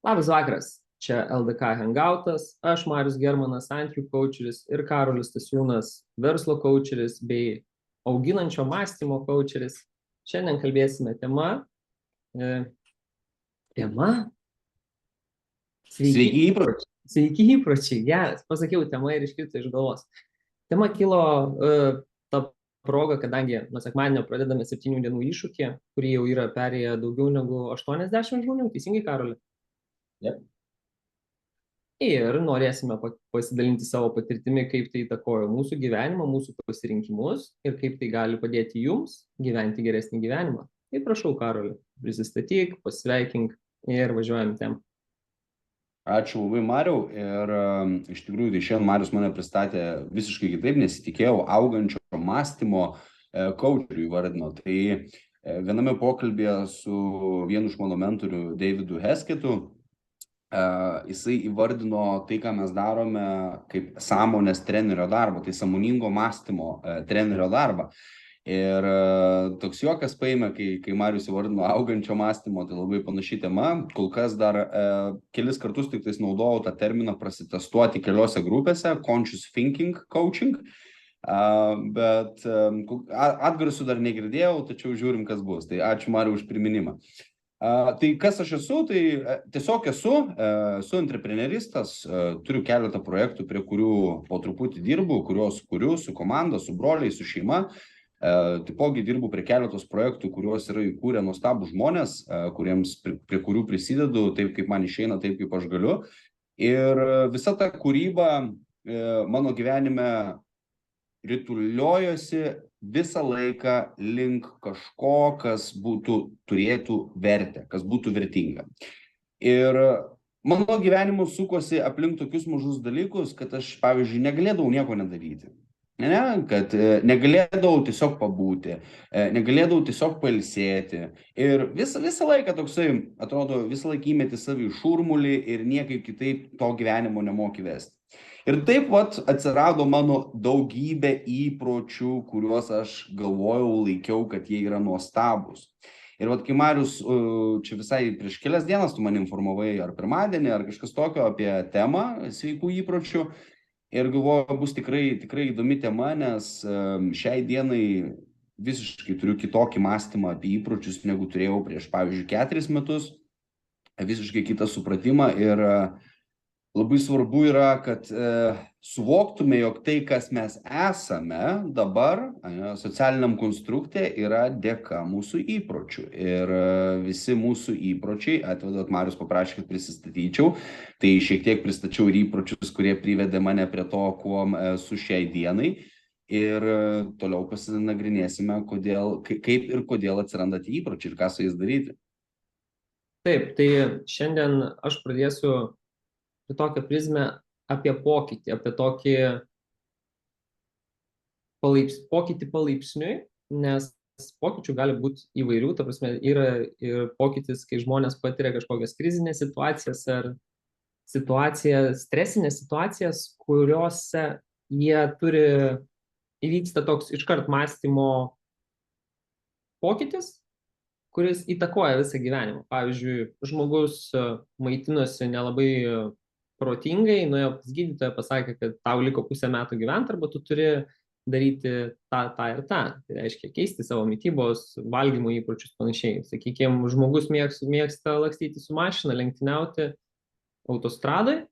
Labas vakaras, čia LDK Hangoutas, aš Marius Germanas, santykių coacheris ir Karolis Stasiūnas, verslo coacheris bei auginančio mąstymo coacheris. Šiandien kalbėsime tema. Sveiki įpročiai. Sveiki įpročiai, geras. Pasakiau tema ir iškrito iš galvos. Tema kilo ta proga, kadangi nuo sekmadienio pradedame 7 dienų iššūkį, kurį jau yra perėję daugiau negu 80 žmonių, teisingai, Karoli? Yep. Ir norėsime pasidalinti savo patirtimi, kaip tai įtakojo mūsų gyvenimą, mūsų pasirinkimus ir kaip tai gali padėti jums gyventi geresnį gyvenimą. Tai prašau, Karoli, prisistatyk, pasveikink ir važiuojam ten. Ačiū labai, Mariau. Ir iš tikrųjų, tai šiandien Marius mane pristatė visiškai kitaip, nesitikėjau, augančio mąstymo coacherių įvardino. Tai viename pokalbėje su vienu iš mano mentorių, Davidu Hesketu, jisai įvardino tai, ką mes darome kaip sąmonės trenerio darbą, tai sąmoningo mąstymo trenerio darbą. Ir toks juokas paėmė, kai Marius įvardino augančio mąstymo, tai labai panaši tema. Kol kas dar kelis kartus tik tais naudojau tą terminą prasitestuoti keliose grupėse, conscious thinking coaching, bet atgarsių dar negirdėjau, tačiau žiūrim, kas bus. Tai ačiū, Mariu, už priminimą. Tai kas aš esu, tai tiesiog esu entrepreneristas, turiu keletą projektų, prie kurių po truputį dirbu, kuriuos kuriu su komanda, su broliai, su šeima. Taipogi dirbu prie keletos projektų, kuriuos yra įkūrę nuostabūs žmonės, prie kurių prisidedu taip, kaip man išeina, taip, kaip aš galiu. Ir visa ta kūryba mano gyvenime rituliojosi visą laiką link kažko, kas turėtų vertę, kas būtų vertinga. Ir mano gyvenimus sukosi aplink tokius mažus dalykus, kad aš, pavyzdžiui, negalėdavau nieko nedaryti. Kad negalėdavau tiesiog pabūti, negalėdavau tiesiog pailsėti. Ir visą laiką toksai, atrodo, visą laiką įmeti savį šurmulį ir niekaip kitaip to gyvenimo nemoki vesti. Ir taip atsirado mano daugybė įpročių, kuriuos aš galvojau, laikiau, kad jie yra nuostabūs. Ir kai Marius, čia visai prieš kelias dienas tu mane informavai, ar pirmadienį, ar kažkas tokio apie temą sveikų įpročių. Ir galvoju, bus tikrai įdomi tema, nes šiai dienai visiškai turiu kitokį mąstymą apie įpročius, negu turėjau prieš, pavyzdžiui, 4 metus. Visiškai kitą supratimą ir labai svarbu yra, kad suvoktume, jog tai, kas mes esame dabar socialiniam konstrukte, yra dėka mūsų įpročių. Ir visi mūsų įpročiai, atvedat, Marius paprašė, kad prisistatyčiau, tai šiek tiek pristačiau ir įpročius, kurie privedė mane prie to, kuo esu šiai dienai. Ir toliau pasinagrinėsime, kaip ir kodėl atsiranda tie įpročiai ir ką su jais daryti. Taip, tai šiandien aš pradėsiu tokią prizmę apie pokytį, apie tokį pokytį palaipsniui, nes pokyčių gali būti įvairių, ta prasme, yra ir pokytis, kai žmonės patiria kažkokias krizinės situacijas ar stresinės situacijas, kuriuose jie įvyksta toks iškart mąstymo pokytis, kuris įtakoja visą gyvenimą. Pavyzdžiui, žmogus maitinosi nelabai protingai, nuėjo pas gydytoją, pasakė, kad tau liko 5 metų gyventi, arba tu turi daryti tą ir tą. Tai reiškia keisti savo mitybos, valgymo įpročius panašiai. Sakykime, žmogus mėgsta lakstyti su mašina, lenktyniauti autostradai.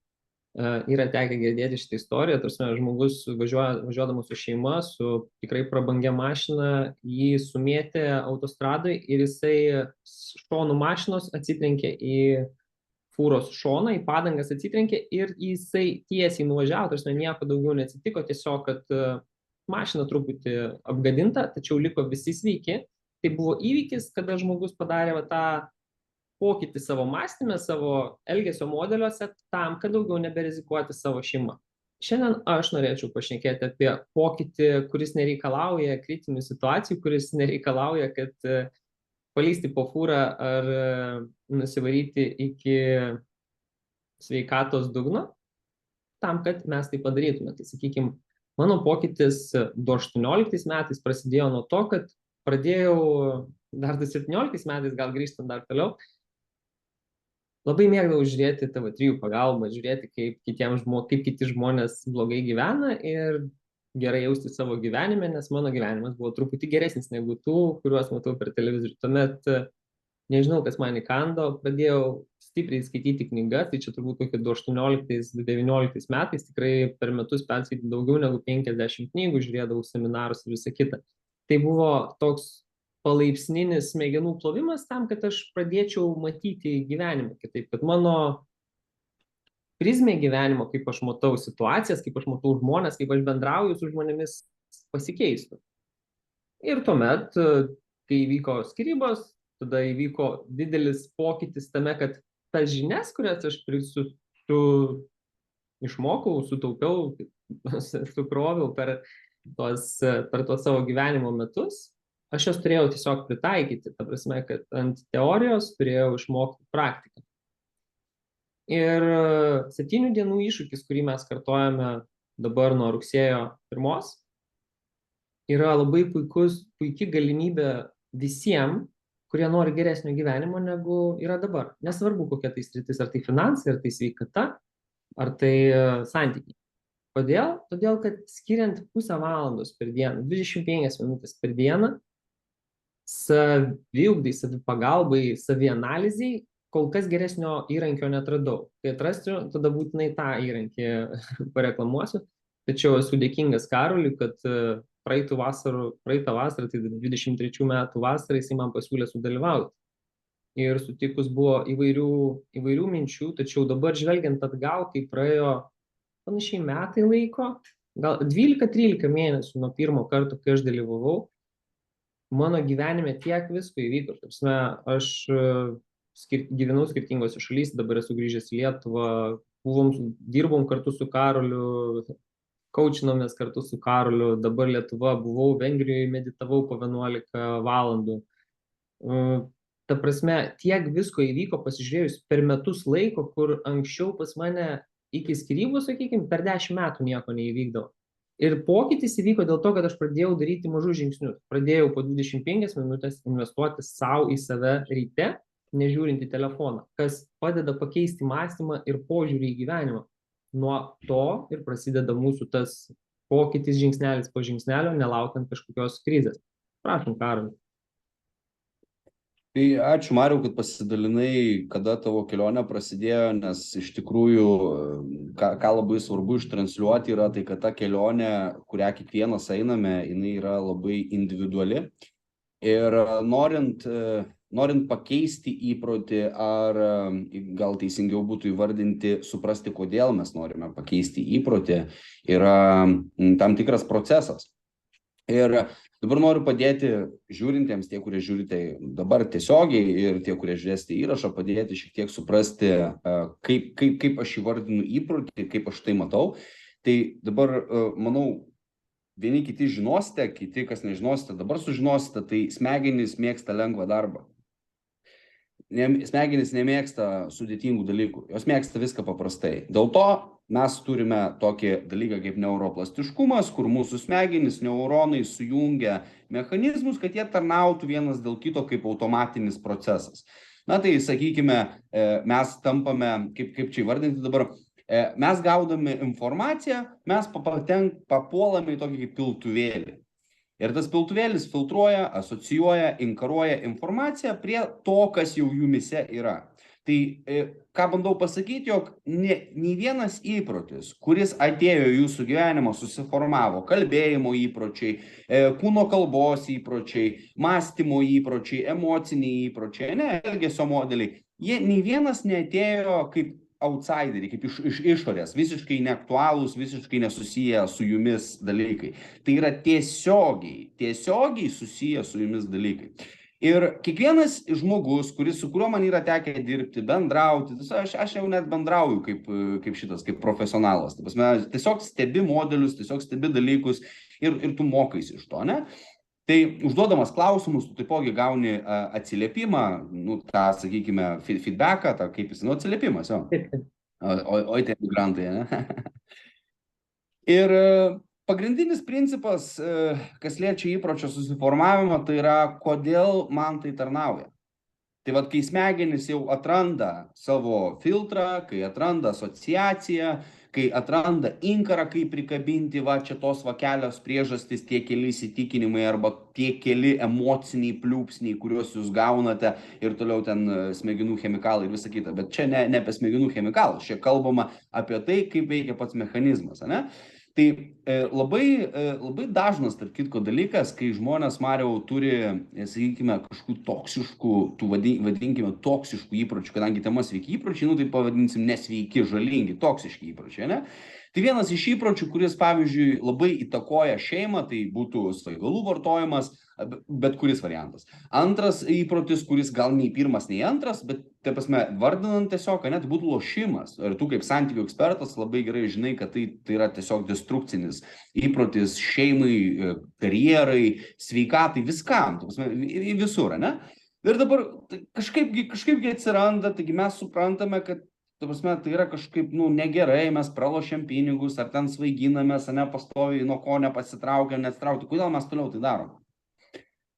Yra tekę girdėti šitą istoriją, tarsi žmogus važiuodamas su šeima, su tikrai prabangia mašina, jį sumėtė autostradai ir jisai šonų mašinos atsitrenkė į fūros šoną, į padangas atsitrenkė ir jisai tiesiai nuvažiavo, tarsi nieko daugiau neatsitiko, tiesiog, kad mašina truputį apgadinta, tačiau liko visi sveiki. Tai buvo įvykis, kada žmogus padarė tą pokytį savo mąstyme, savo elgesio modeliuose, tam, kad daugiau neberizikuoti savo šeimą. Šiandien aš norėčiau pašnekėti apie pokytį, kuris nereikalauja kritinių situacijų, kuris nereikalauja, kad palysti po fūrą ar nusivaryti iki sveikatos dugno, tam, kad mes tai padarytume. Tai sakykime, mano pokytis 2018 metais prasidėjo nuo to, kad pradėjau dar 2017 metais, gal grįžtant dar toliau, labai mėgdavau žiūrėti TV3 pagalbą, žiūrėti, kaip kiti žmonės blogai gyvena ir gerai jausti savo gyvenime, nes mano gyvenimas buvo truputį geresnis negu tų, kuriuos matau per televizorių. Tuomet, nežinau, kas man įkando, pradėjau stipriai skaityti knygas, tai čia turbūt kokie 18-19 metais, tikrai per metus perskaityti daugiau negu 50 knygų, žiūrėdavau seminarus ir visą kitą. Tai buvo toks palaipsninis smegenų plovimas tam, kad aš pradėčiau matyti gyvenimą kitaip, kad mano prizmė gyvenimo, kaip aš matau situacijas, kaip aš matau žmonės, kaip aš bendrauju su žmonėmis, pasikeistų. Ir tuomet, kai įvyko skyrybos, tada įvyko didelis pokytis tame, kad tas žinias, kurias aš išmokau, sutaupiau, sukroviau per tuos savo gyvenimo metus, aš jas turėjau tiesiog pritaikyti, ta prasme, kad ant teorijos turėjau išmokti praktiką. Ir 7 dienų iššūkis, kurį mes kartojame dabar nuo rugsėjo 1, yra labai puikia galimybė visiems, kurie nori geresnio gyvenimo negu yra dabar. Nesvarbu, kokia tai sritis, ar tai finansai, ar tai sveikata, ar tai santykiai. Kodėl? Todėl, kad skiriant pusę valandos per dieną, 25 minutės per dieną, saviugdai, savipagalbai, savianalizai, kol kas geresnio įrankio netradau. Kai atrasiu, tada būtinai tą įrankį pareklamuosiu. Tačiau esu dėkingas Karoliui, kad praeitą vasarą, tai 23 metų vasarą, jisai man pasiūlė sudalyvauti. Ir sutikus buvo įvairių minčių, tačiau dabar žvelgiant atgal, kai praėjo panašiai metai laiko, gal 12-13 mėnesių nuo pirmo karto, kai aš dalyvavau, mano gyvenime tiek visko įvyko. Aš gyvenau skirtingose šalyse, dabar esu grįžęs į Lietuvą, dirbom kartu su Karoliu, kaučinomės kartu su Karoliu, dabar Lietuva, buvau Vengrijoje, meditavau po 11 valandų. Ta prasme, tiek visko įvyko pasižiūrėjus per metus laiko, kur anksčiau pas mane iki skyrybų, sakykime, per 10 metų nieko neįvykdavo. Ir pokytis įvyko dėl to, kad aš pradėjau daryti mažus žingsnius. Pradėjau po 25 minutės investuoti savo į save ryte, nežiūrint į telefoną, kas padeda pakeisti mąstymą ir požiūrį į gyvenimą. Nuo to ir prasideda mūsų tas pokytis žingsnelis po žingsnelio, nelaukiant kažkokios krizės. Prašom, Karoli. Tai ačiū, Mariau, kad pasidalinai, kada tavo kelionė prasidėjo, nes iš tikrųjų, ką labai svarbu ištransliuoti yra tai, kad ta kelionė, kurią kiekvienas einame, jinai yra labai individuali. Ir norint pakeisti įprotį, ar gal teisingiau būtų įvardinti, suprasti, kodėl mes norime pakeisti įprotį, yra tam tikras procesas. Ir dabar noriu padėti žiūrintiems, tie, kurie žiūrite dabar tiesiogiai ir tie, kurie žiūrėsite įrašą, padėti šiek tiek suprasti, kaip aš įvardinu įprotį, kaip aš tai matau. Tai dabar, manau, vieni kiti žinosite, kiti, kas nežinosite, dabar sužinosite, tai smegenys mėgsta lengvą darbą. Smegenys nemėgsta sudėtingų dalykų, jos mėgsta viską paprastai. Dėl to mes turime tokį dalyką kaip neuroplastiškumas, kur mūsų smegenys, neuronai sujungia mechanizmus, kad jie tarnautų vienas dėl kito kaip automatinis procesas. Na tai, sakykime, mes tampame, kaip čia įvardinti dabar, mes gaudami informaciją, mes papuolame į tokį kaip piltuvėlį. Ir tas piltuvėlis filtruoja, asocijuoja, inkaruoja informaciją prie to, kas jau jumyse yra. Tai ką bandau pasakyti, jog nei vienas įprotis, kuris atėjo į jūsų gyvenimą, susiformavo, kalbėjimo įpročiai, kūno kalbos įpročiai, mąstymo įpročiai, emociniai įpročiai, elgesio modeliai, jie nei vienas neatėjo kaip outsideriai, kaip iš išorės, visiškai neaktualūs, visiškai nesusiję su jumis dalykai. Tai yra tiesiogiai susiję su jumis dalykai. Ir kiekvienas žmogus, su kuriuo man yra tekę dirbti, bendrauti, aš jau net bendrauju kaip profesionalas. Tiesiog stebi modelius, tiesiog stebi dalykus ir tu mokais iš to, ne? Tai užduodamas klausimus, tu taipogi gauni atsiliepimą, tą, sakykime, feedbacką, kaip jis, atsiliepimas, jo. O tie migrantai, ne? Ir pagrindinis principas, kas liečia įpročio susiformavimą, tai yra, kodėl man tai tarnauja. Tai vat, kai smegenys jau atranda savo filtrą, kai atranda asociaciją, kai atranda inkarą, kaip prikabinti, va, čia tos va kelios priežastys, tie keli įsitikinimai arba tie keli emociniai pliūpsniai, kuriuos jūs gaunate ir toliau ten smegenų chemikalai ir visa kita. Bet čia ne apie smegenų chemikalus, čia kalbama apie tai, kaip veikia pats mechanizmas, ne? Tai labai dažnas, tarp kitko, dalykas, kai žmonės, Mariau, turi, sakykime, kažkokių toksiškų, tų vadinkime, toksiškų įpročių, kadangi tema sveiki įpročiai, nu tai pavadinsim nesveiki, žalingi, toksiški įpročiai, ne? Tai vienas iš įpročių, kuris, pavyzdžiui, labai įtakoja šeimą, tai būtų svaigalų vartojimas, bet kuris variantas. Antras įprotis, kuris gal nei pirmas, nei antras, bet, taip prasme, vardinant tiesiog, net būtų lošimas. Ir tu kaip santykių ekspertas labai gerai žinai, kad tai yra tiesiog destrukcinis įprotis šeimai, karjerai, sveikatai, viskam, taip prasme, visur, ne? Ir dabar kažkaipgi atsiranda, taigi mes suprantame, kad ta prasme, tai yra kažkaip, negerai, mes pralošiam pinigus, ar ten svaiginamės, ne pastoviai, nuo ko nepasitraukiam, neatsitraukti. Kodėl mes toliau tai darom?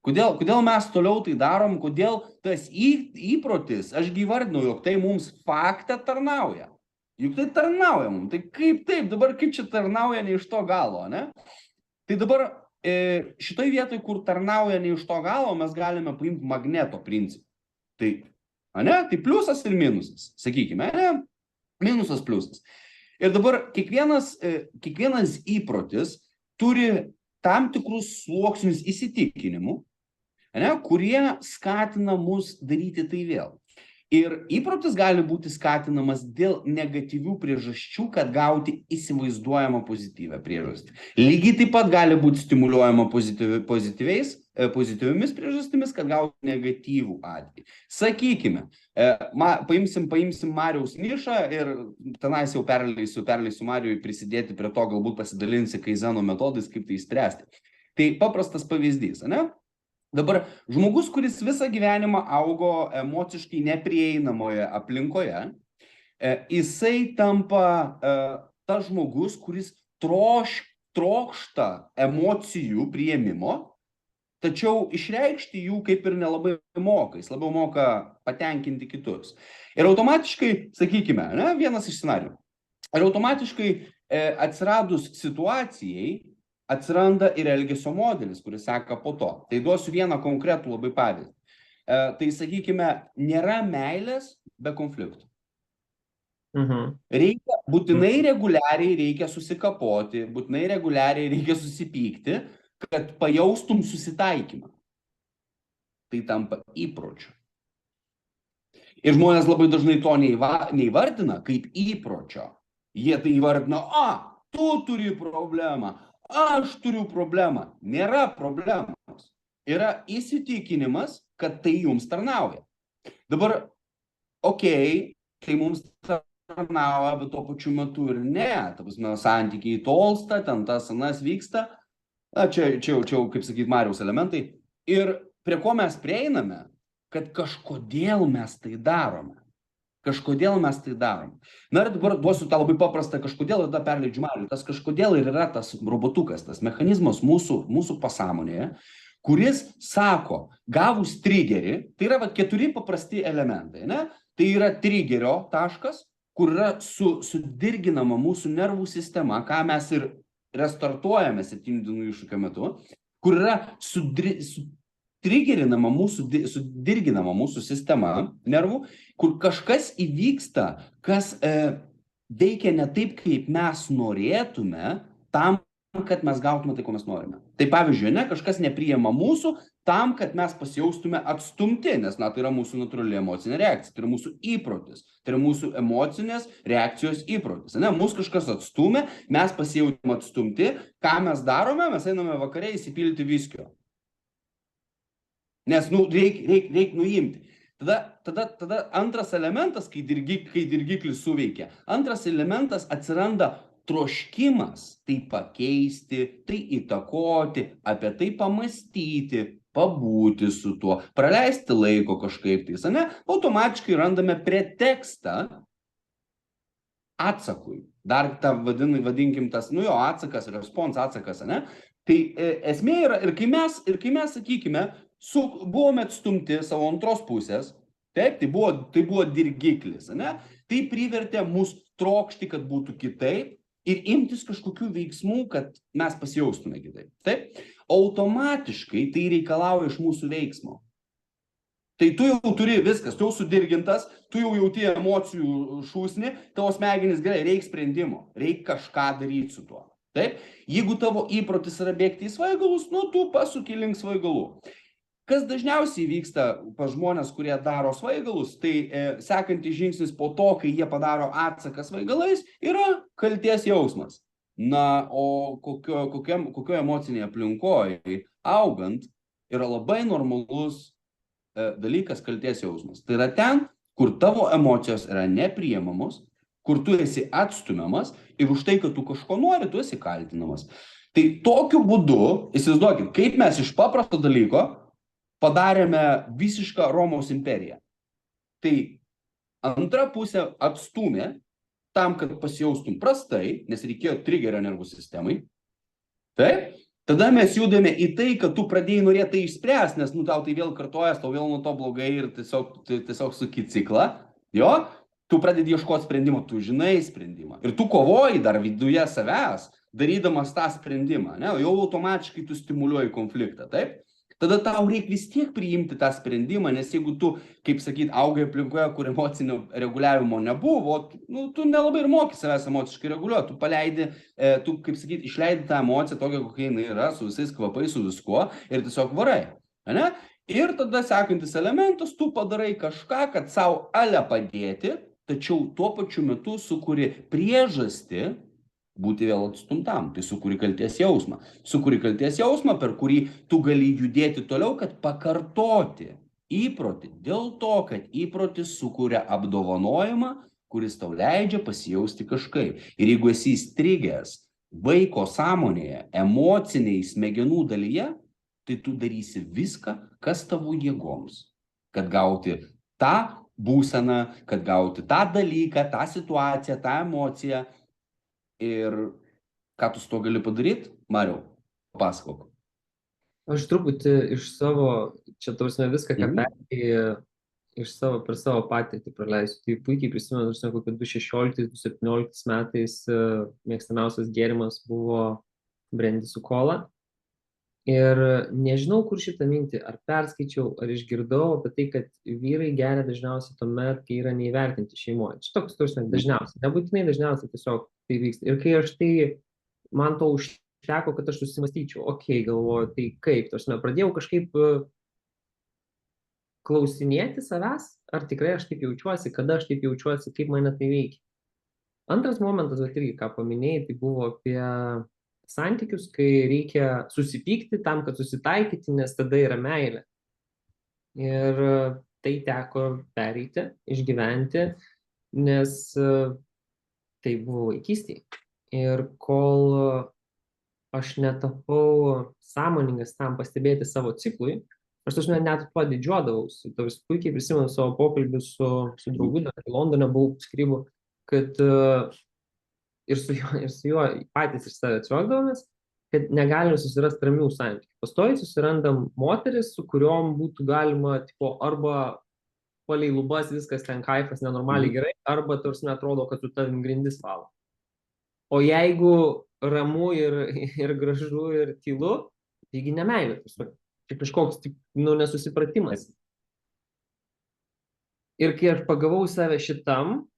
Kodėl mes toliau tai darom? Kodėl tas įprotis, ašgi įvardinau, jog tai mums faktą tarnauja. Juk tai tarnauja mums. Tai kaip taip, dabar kaip čia tarnauja ne iš to galo, ne? Tai dabar šitoj vietoj, kur tarnauja ne iš to galo, mes galime paimti magneto principą. Tai pliusas ir minusas, sakykime, ne? Minusas, pliusas. Ir dabar kiekvienas įprotis turi tam tikrus sluoksnius įsitikinimų, ne, kurie skatina mus daryti tai vėl. Ir įprotis gali būti skatinamas dėl negatyvių priežasčių, kad gauti įsivaizduojamą pozityvę priežastį. Lygiai taip pat gali būti stimuliuojama pozityviomis priežastimis, kad gauti negatyvų atvejį. Sakykime, paimsim Mariaus nišą ir tenais jau perleisiu Mariui prisidėti prie to, galbūt pasidalinsi kaizeno metodais, kaip tai spręsti. Tai paprastas pavyzdys, ne? Dabar žmogus, kuris visą gyvenimą augo emociškai neprieinamoje aplinkoje, jisai tampa tas žmogus, kuris trokšta emocijų priėmimo, tačiau išreikšti jų kaip ir nelabai moka, jis labiau moka patenkinti kitus. Ir automatiškai, sakykime, ne, vienas iš scenarijų, ir automatiškai atsiradus situacijai, atsiranda ir elgesio modelis, kuris seka po to. Tai duosiu vieną konkretų labai pavyzdį. Tai, sakykime, nėra meilės be konfliktų. Būtinai reguliariai reikia susikapoti, būtinai reguliariai reikia susipykti, kad pajaustum susitaikymą. Tai tampa įpročiu. Ir žmonės labai dažnai to neįvardina kaip įpročio. Jie tai įvardina, tu turi problemą. Aš turiu problemą. Nėra problemos. Yra įsitikinimas, kad tai jums tarnauja. Dabar, tai mums tarnauja, bet tuo pačiu metu ir ne. Ta prasme, santykiai tolsta, ten tas anas vyksta. Čia kaip sakyt, Mariaus elementai. Ir prie ko mes prieiname, kad kažkodėl mes tai darome. Na ir dabar duosiu tą labai paprastą kažkodėl ir tada perleidžiu Mariui. Tas kažkodėl ir yra tas robotukas, tas mechanizmas mūsų pasąmonėje, kuris sako, gavus triggerį, tai yra 4 paprasti elementai, ne? Tai yra triggerio taškas, kur yra sudirginama mūsų nervų sistema, ką mes ir restartuojame 7 dienų iššūkio metu, kur yra sudirginama mūsų sistema nervų, kur kažkas įvyksta, kas veikia ne taip, kaip mes norėtume, tam, kad mes gautume tai, ko mes norime. Tai pavyzdžiui, kažkas nepriima mūsų tam, kad mes pasijaustume atstumti, nes tai yra mūsų natūrali emocinė reakcija, tai yra mūsų įprotis, tai yra mūsų emocinės reakcijos įprotis. Mūsų kažkas atstumė, mes pasijautume atstumti, ką mes darome, mes einame vakare įsipilti viskio. Nes reikia nuimti. Tada antras elementas, kai dirgiklis suveikia, antras elementas atsiranda troškimas tai pakeisti, tai įtakoti, apie tai pamastyti, pabūti su tuo, praleisti laiko kažkaip tais, automatiškai randame pretekstą atsakui. Dar tą vadinkim tas, atsakas, atsakas, Tai esmė yra, ir kai mes sakykime, buvome atstumti savo antros pusės, Taip, tai buvo dirgiklis, ne? Tai privertė mus trokšti, kad būtų kitaip ir imtis kažkokių veiksmų, kad mes pasijaustume kitaip. Taip, automatiškai tai reikalauja iš mūsų veiksmo. Tai tu jau turi viskas, tu jau sudirgintas, tu jau jauti emocijų šūsnį, tavo smegenys gerai, reikia sprendimo, reikia kažką daryti su tuo. Taip, jeigu tavo įprotis yra bėgti į svaigalus, nu tu pasuki link svaigalų. Kas dažniausiai vyksta pas žmonės, kurie daro svaigalus, tai sekantis žingsnis po to, kai jie padaro atsaką svaigalais, yra kaltės jausmas. Na, o kokio emocinėje aplinkoje augant yra labai normalus dalykas kaltės jausmas. Tai yra ten, kur tavo emocijos yra nepriemamos, kur tu esi atstumiamas ir už tai, kad tu kažko nori, tu esi kaltinamas. Tai tokiu būdu, įsivaizduokit, kaip mes iš paprasto dalyko padarėme visišką Romos imperiją. Tai antra pusė atstūmė tam, kad pasijaustum prastai, nes reikėjo trigerio nervų sistemai. Taip? Tada mes judame į tai, kad tu pradėjai norėti tai išspręsti, nes tau tai vėl kartojas, tau vėl nuo to blogai ir tiesiog suki ciklą. Jo? Tu pradedi ieškoti sprendimo, tu žinai sprendimą. Ir tu kovoji dar viduje savęs, darydamas tą sprendimą. Ne? Jau automatiškai tu stimuliuoji konfliktą. Taip? Tada tau reikia vis tiek priimti tą sprendimą, nes jeigu tu, kaip sakyt, augai aplinkoje, kur emocinio reguliavimo nebuvo, nu, tu nelabai ir moki savęs emociškai reguliuoti. Tu paleidi, tu, kaip sakyt, išleidi tą emociją tokią, kokia jinai yra, su visais kvapais, su viskuo ir tiesiog varai. Ne? Ir tada sekantis elementas, tu padarai kažką, kad savo ale padėti, tačiau tuo pačiu metu sukuri priežastį būti vėl atstumtam, tai sukuri kaltės jausmą. Sukuri kaltės jausmą, per kurį tu gali judėti toliau, kad pakartoti įprotį. Dėl to, kad įprotis sukuria apdovanojimą, kuris tau leidžia pasijausti kažkaip. Ir jeigu esi įstrigęs vaiko sąmonėje, emociniai smegenų dalyje, tai tu darysi viską, kas tavo jėgoms. Kad gauti tą būseną, kad gauti tą dalyką, tą situaciją, tą emociją. Ir ką tu su to gali padaryti? Mariau, papasakok. Aš truputį iš savo, čia tausime viską, ką perėjai, per savo patirtį praleisiu. Tai puikiai prisimenu, kokiu 2016-2017 metais mėgstamiausias gėrimas buvo brandy su kola. Ir nežinau, kur šitą mintį, ar perskaičiau, ar išgirdau apie tai, kad vyrai geria dažniausiai tuomet, kai yra neįvertinti šeimoje. Čia toks dažniausiai, nebūtinai dažniausiai tiesiog tai vyksta. Ir kai aš tai, man to užteko, kad aš susimastyčiau, galvoju, tai kaip, pradėjau kažkaip klausinėti savęs, ar tikrai aš taip jaučiuosi, kada aš taip jaučiuosi, kaip mane tai veikia. Antras momentas, irgi, ką paminėjai, tai buvo apie santykius, kai reikia susipykti tam, kad susitaikyti, nes tada yra meilė. Ir tai teko pereiti, išgyventi, nes tai buvo vaikystėje. Ir kol aš netapau sąmoningas tam pastebėti savo ciklui, aš net tuo didžiuodavausi. Puikiai prisimenu savo pokalbį su draugu, Londone buvau skrybu, kad ir su juo patys iš savęs atsijuokdavomės, kad negalim susirasti ramių santykių. Pastoviai susirandam moteris, su kuriuom būtų galima arba palei lubas viskas ten kaifas nenormaliai gerai, arba tarsi atrodo, kad su tavim grindis valo. O jeigu ramu ir gražu ir tylu, taigi nemeilė. Tai kažkoks nesusipratimas. Ir kai aš pagavau save šitam,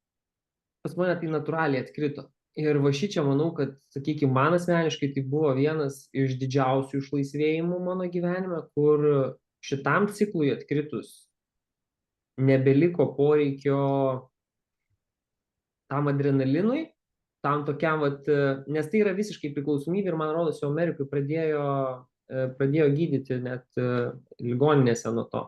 pas mane tai natūraliai atkrito. Ir va šičia manau, kad, sakykime, man asmeniškai tai buvo vienas iš didžiausių išlaisvėjimų mano gyvenime, kur šitam ciklui atkritus nebeliko poreikio tam adrenalinui, tam tokiam, nes tai yra visiškai priklausomybė ir man rodos, jau Amerikai pradėjo gydyti net ligoninėse nuo to.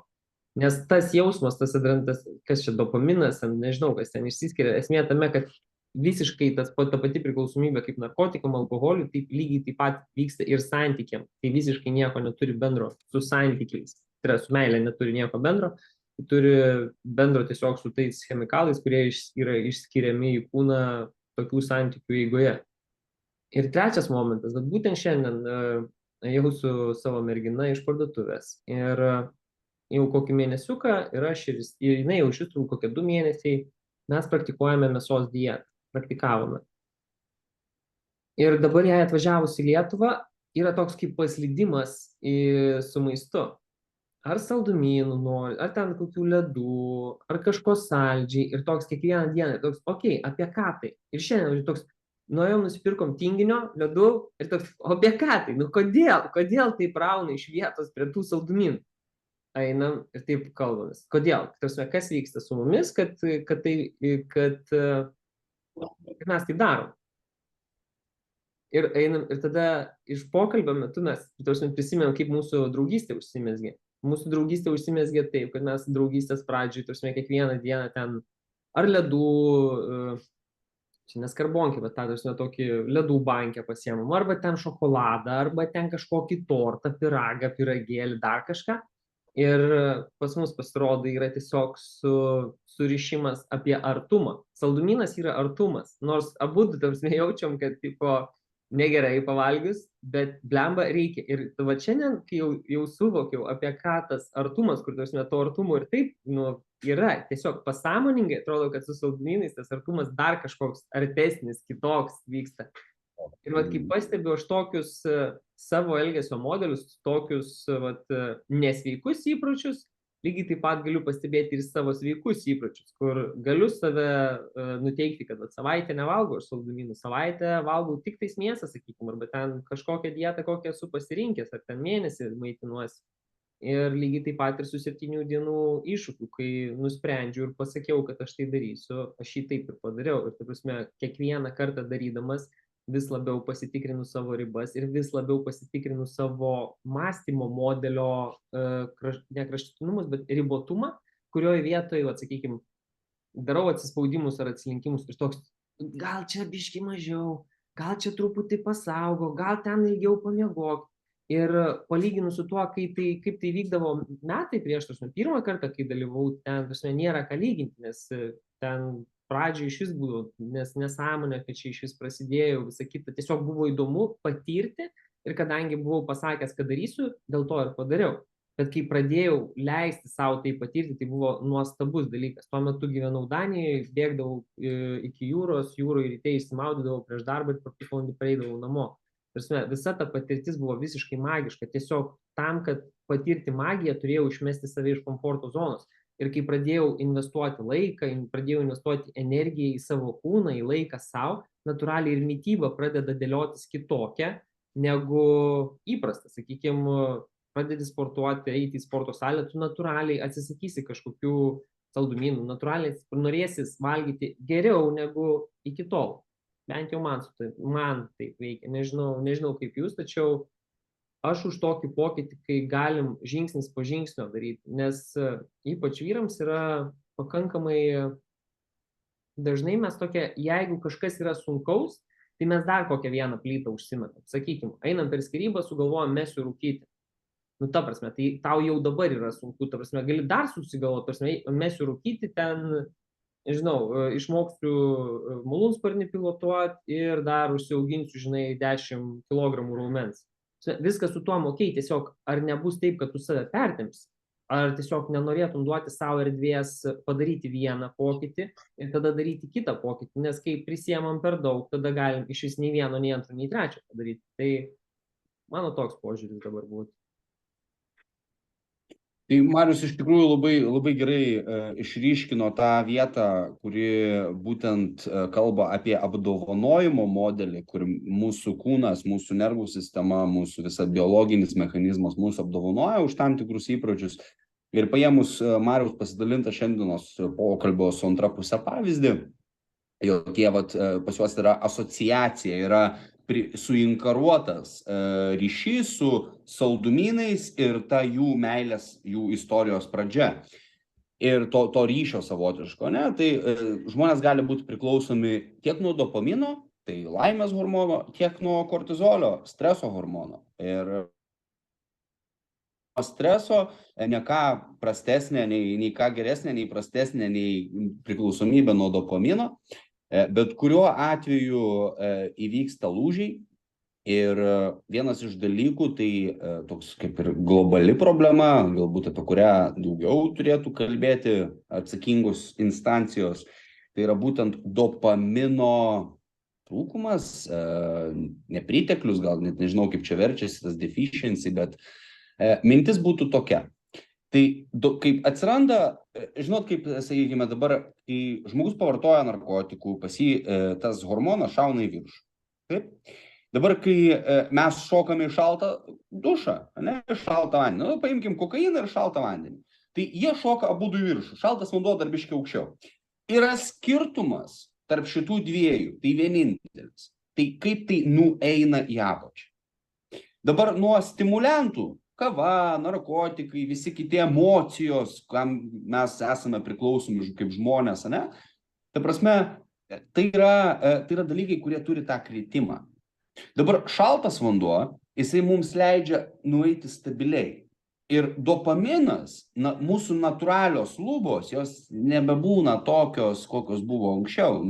Nes tas jausmas, tas adrenalinas, kas čia dopaminas, nežinau, kas ten išsiskiria, esmė tame, kad visiškai ta pati priklausomybė kaip narkotikam, alkoholiui, taip lygiai taip pat vyksta ir santykiam. Tai visiškai nieko neturi bendro su santykiais. Tai yra su meilė neturi nieko bendro, tai turi bendro tiesiog su tais chemikalais, kurie yra išskiriami į kūną tokių santykių eigoje. Ir trečias momentas, būtent šiandien ėjau su savo mergina iš parduotuvės. Ir jau kokį mėnesiuką ir jinai jau iš tikrųjų kokie 2 mėnesiai, mes praktikuojame mėsos dietą, praktikavome. Ir dabar jai atvažiavus į Lietuvą yra toks kaip paslydimas su maistu. Ar saldumynų nori, ar ten kokių ledų, ar kažko saldžiai. Ir toks kiekvieną dieną, toks, okei, apie ką tai? Ir šiandien toks, nuėjom nusipirkom tinginio, ledų, ir toks, o apie ką tai? Nu kodėl taip rauna iš vietos prie tų saldumynų? Einam ir taip kalbamės. Kodėl? Tarsi, kas vyksta su mumis, kad mes taip darom. Ir einam, ir tada iš pokalbio metu mes prisimėm, kaip mūsų draugystė užsimezgė. Mūsų draugystė užsimezgė taip, kad mes draugystės pradžioj, kiekvieną dieną ten ar ledų, čia neskarbonkė, bet tą tokį ledų bankę pasiemam, arba ten šokoladą, arba ten kažkokį tortą, pyragą, pyragėlį, dar kažką. Ir pas mus pasirodo yra tiesiog surišimas apie artumą. Saldumynas yra artumas, nors abudu jaučiam, kad tipo negerai pavalgius, bet blemba reikia. Ir va šiandien, kai jau suvokiau, apie ką tas artumas, kur to artumo ir taip yra, tiesiog pasąmoningai atrodo, kad su saldumynais tas artumas dar kažkoks artesnis, kitoks vyksta. Ir vat, kai pastebiu aš tokius savo elgesio modelius, tokius nesveikus įpročius, lygiai taip pat galiu pastebėti ir savo sveikus įpročius, kur galiu save nuteikti, kad savaitę nevalgau aš saldumynų, savaitę valgau tik tais mėsą, sakykime, arba ten kažkokią dietą, kokią esu pasirinkęs, ar ten mėnesį maitinuosi. Ir lygiai taip pat ir su 7 dienų iššūkiu, kai nusprendžiau ir pasakiau, kad aš tai darysiu, aš jį taip ir padariau. Ir, ta prasme, kiekvieną kartą darydamas vis labiau pasitikrinu savo ribas ir vis labiau pasitikrinu savo mąstymo modelio ne kraštutinumus, bet ribotumą, kurioje vietoje, sakykime, darau atsispaudimus ar atsilinkimus ir toks, gal čia biški mažiau, gal čia truputį pasaugo, gal ten ilgiau pamiegok. Ir palyginu su tuo, kaip tai vykdavo metai prieš, pirmą kartą, kai dalyvau, ten nėra ką lyginti, nes ten pradžioje iš vis būdavo, nes nesąmonė, kad čia iš vis prasidėjo, visą kitą, tiesiog buvo įdomu patirti ir kadangi buvau pasakęs, kad darysiu, dėl to ir padariau. Bet kai pradėjau leisti savo tai patirti, tai buvo nuostabus dalykas. Tuo metu gyvenau Danijoje, bėgdavau iki jūros, jūroje ryte išsimaudydavau prieš darbą ir praktiškai pareidavau namo. Visa ta patirtis buvo visiškai magiška. Tiesiog tam, kad patirti magiją, turėjau išmesti save iš komforto zonos. Ir kai pradėjau investuoti laiką, pradėjau investuoti energiją į savo kūną, į laiką savo, natūraliai ir mityba pradeda dėliotis kitokią negu įprasta. Sakykime, pradedi sportuoti, eiti į sporto salę, tu natūraliai atsisakysi kažkokių saldumynų, natūraliai norėsis valgyti geriau negu iki tol. Bent jau man taip veikia. Nežinau kaip jūs, tačiau aš už tokį pokytį, kai galim žingsnis po žingsnio daryti, nes ypač vyrams yra pakankamai dažnai mes tokia, jeigu kažkas yra sunkaus, tai mes dar kokią vieną plytą užsimetam. Sakykime, einam per skyrybą, sugalvojam mesiu rūkyti. Nu, ta prasme, tai tau jau dabar yra sunku, ta prasme, gali dar susigalvoti, ta prasme, mesiu rūkyti, ten, nežinau, išmoksiu malūnsparnį pilotuoti ir dar užsiauginsiu, 10 kg raumens. Viskas su tuo okei, tiesiog ar nebus taip, kad tu save pertemsi, ar tiesiog nenorėtum duoti savo erdvės padaryti vieną pokytį ir tada daryti kitą pokytį, nes kai prisiemam per daug, tada galim iš vis nei vieno, nei antro, nei trečio padaryti. Tai mano toks požiūris dabar būtų. Tai Marius iš tikrųjų labai gerai išryškino tą vietą, kuri būtent kalba apie apdovanojimo modelį, kur mūsų kūnas, mūsų nervų sistema, mūsų visa biologinis mechanizmas mūsų apdovanoja už tam tikrus įpročius. Ir paėmus Mariaus pasidalintą šiandienos pokalbio su antra pusė pavyzdį, jokie pas juos yra asociacija, yra suinkaruotas ryšys su saldumynais ir ta jų meilės, jų istorijos pradžia. Ir to ryšio savotiško, ne? Tai žmonės gali būti priklausomi tiek nuo dopamino, tai laimės hormono, tiek nuo kortizolio, streso hormono. Ir streso ne ką prastesnė, nei ką geresnė, nei prastesnė, nei priklausomybė nuo dopamino. Bet kuriuo atveju įvyksta lūžiai, Ir vienas iš dalykų, tai toks kaip ir globali problema, galbūt apie kurią daugiau turėtų kalbėti atsakingos instancijos, tai yra būtent dopamino trūkumas, nepriteklius, gal net nežinau, kaip čia verčiasi tas deficiency, bet mintis būtų tokia. Tai kaip atsiranda, žinot, kaip, sakykime, dabar, kai žmogus pavartoja narkotikų, pas jį tas hormonas šauna į viršų. Taip? Dabar, kai mes šokame į šaltą dušą, ne, į šaltą vandenį, nu, paimkim kokainą ir šaltą vandenį, tai jie šoka abudu į viršų, šaltas vanduo dar biškiai aukščiau. Yra skirtumas tarp šitų dviejų, tai vienintelis. Tai kaip tai nueina į apačią. Dabar nuo stimuliantų, kava, narkotikai, visi kiti emocijos, kam mes esame priklausomi kaip žmonės, ne? Ta prasme, tai yra dalykai, kurie turi tą kritimą. Dabar šaltas vanduo, jisai mums leidžia nueiti stabiliai. Ir dopaminas, mūsų natūralios lubos, jos nebebūna tokios, kokios buvo anksčiau.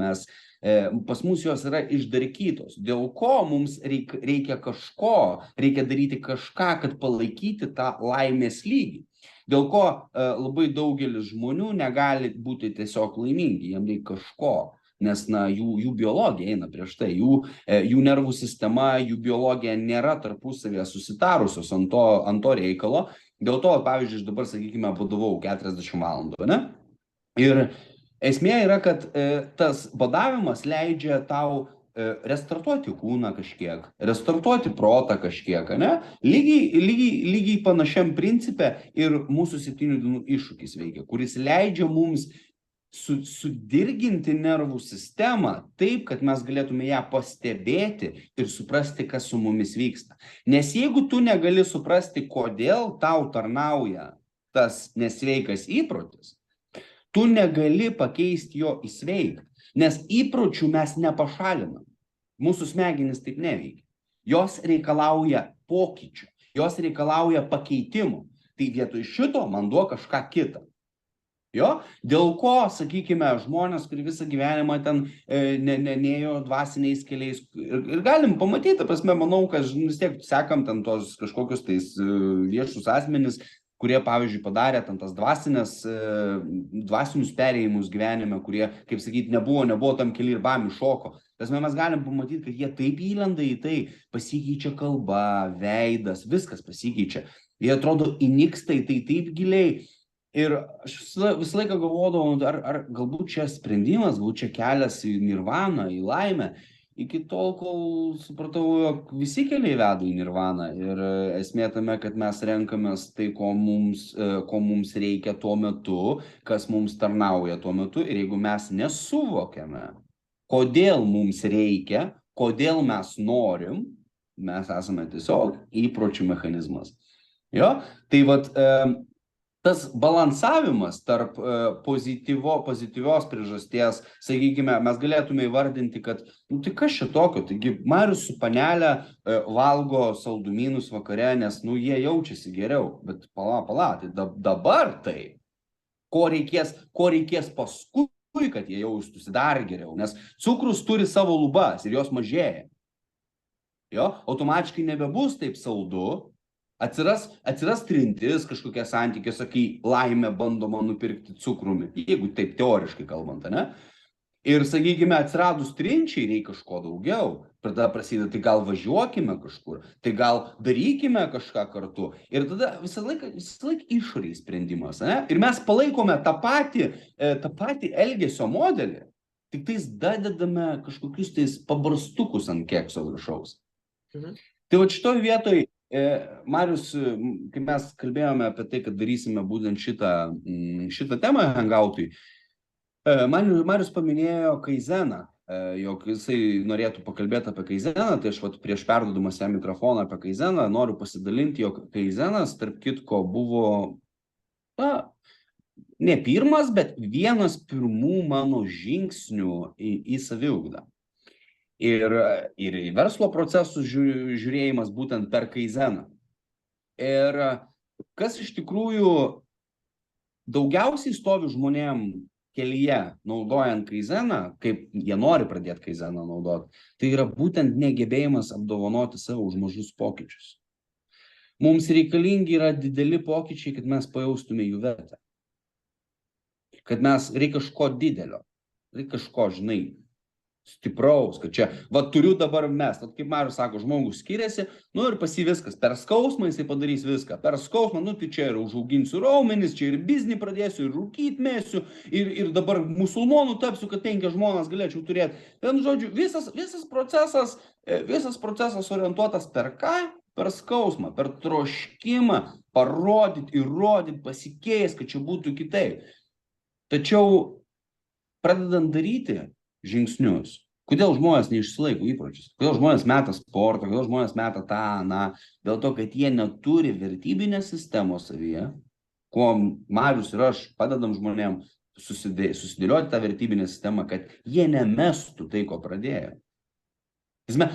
Pas mus jos yra išdarkytos. Dėl ko mums reikia kažko, reikia daryti kažką, kad palaikyti tą laimės lygį. Dėl ko labai daugelis žmonių negali būti tiesiog laimingi, jiems reikia kažko. Nes jų biologija eina prieš tai, jų nervų sistema, jų biologija nėra tarpusavėje susitarusios ant to reikalo. Dėl to, pavyzdžiui, aš dabar, sakykime, badavau 40 valandų, ne? Ir esmė yra, kad tas badavimas leidžia tau restartuoti kūną kažkiek, restartuoti protą kažkiek, ne? Lygiai panašiam principe ir mūsų 7 dienų iššūkis veikia, kuris leidžia mums sudirginti nervų sistemą taip, kad mes galėtume ją pastebėti ir suprasti, kas su mumis vyksta. Nes jeigu tu negali suprasti, kodėl tau tarnauja tas nesveikas įprotis, tu negali pakeisti jo į sveiką, nes įpročių mes nepašalinam. Mūsų smegenys taip neveikia. Jos reikalauja pokyčių, jos reikalauja pakeitimų. Tai vietoj šito man duok kažką kitą. Jo? Dėl ko, sakykime, žmonės, kurie visą gyvenimą ten nėjo dvasiniais keliais ir galim pamatyti, prasme, manau, kad vis tiek sekam ten tos kažkokius tais viešus asmenis, kurie, pavyzdžiui, padarė ten tas dvasinius perėjimus gyvenime, kurie, kaip sakyti, nebuvo tam keli ir bam iššoko. Prasme, mes galim pamatyti, kad jie taip įlenda į tai, pasikeičia kalba, veidas, viskas pasikeičia. Jie atrodo įnyksta į tai taip giliai. Ir aš visą laiką galvodavau, ar galbūt čia sprendimas, galbūt čia kelias į nirvaną, į laimę. Iki tol, kol supratau, jog visi keliai veda į nirvaną. Ir esmė tame, kad mes renkamės tai, ko mums reikia tuo metu, kas mums tarnauja tuo metu. Ir jeigu mes nesuvokiame, kodėl mums reikia, kodėl mes norim, mes esame tiesiog įpročių mechanizmas. Jo? Tai vat... Tas balansavimas tarp pozityvios priežasties, sakykime, mes galėtume įvardinti, kad, tai kas čia tokio, taigi Marius su panelė valgo saldumynus vakare, nes, jie jaučiasi geriau, bet pala, tai dabar tai, ko reikės paskui, kad jie jaustųsi dar geriau, nes cukrus turi savo lubas ir jos mažėja. Jo, automatiškai nebebus taip saldu. Atsiras trintis kažkokie santykiuose, kai laimę bandoma nupirkti cukrumi, jeigu taip teoriškai kalbant, ne? Ir, sakykime, atsiradus trinčiai reikia kažko daugiau. Tada prasideda, tai gal važiuokime kažkur, tai gal darykime kažką kartu. Ir tada visą laiką išoriai sprendimas, ne? Ir mes palaikome tą patį elgesio modelį, tik tais dadedame kažkokius tais pabarstukus ant kekso viršaus. Tai va šitoj vietoj Marius, kai mes kalbėjome apie tai, kad darysime būtent šitą temą hangoutui, Marius paminėjo kaizeną, jog jisai norėtų pakalbėti apie kaizeną, tai aš prieš perduodamas jam mikrofoną apie kaizeną noriu pasidalinti, jog kaizenas, tarp kitko, buvo ne pirmas, bet vienas pirmų mano žingsnių į saviugdą. Ir į verslo procesų žiūrėjimas būtent per kaizeną. Ir kas iš tikrųjų daugiausiai stovi žmonėm kelyje, naudojant kaizeną, kaip jie nori pradėti kaizeną naudoti, tai yra būtent negebėjimas apdovanoti save už mažus pokyčius. Mums reikalingi yra dideli pokyčiai, kad mes pajaustume jų vertę. Kad mes reikia kažko didelio, reikia kažko, žinai, stipraus, kad čia, va turiu dabar mes, kaip Marius sako, žmogus skiriasi, nu ir pas jį viskas, per skausmą jisai padarys viską, per skausmą, nu tai čia ir užauginsiu raumenis, čia ir biznį pradėsiu, ir rūkyt mėsiu, ir dabar musulmonų tapsiu, kad 5 žmonas galėčiau turėti. Vienu žodžiu, visas procesas orientuotas per ką? Per skausmą, per troškimą, parodyti, įrodyti, pasikeisti, kad čia būtų kitaip. Tačiau pradedant daryti žingsnius, kodėl žmonės neišsilaiko įpročius, kodėl žmonės meta sportą, kodėl žmonės meta tą, dėl to, kad jie neturi vertybinės sistemos savyje, ko Marius ir aš padedam žmonėm susidėlioti tą vertybinę sistemą, kad jie nemestų tai, ko pradėjo.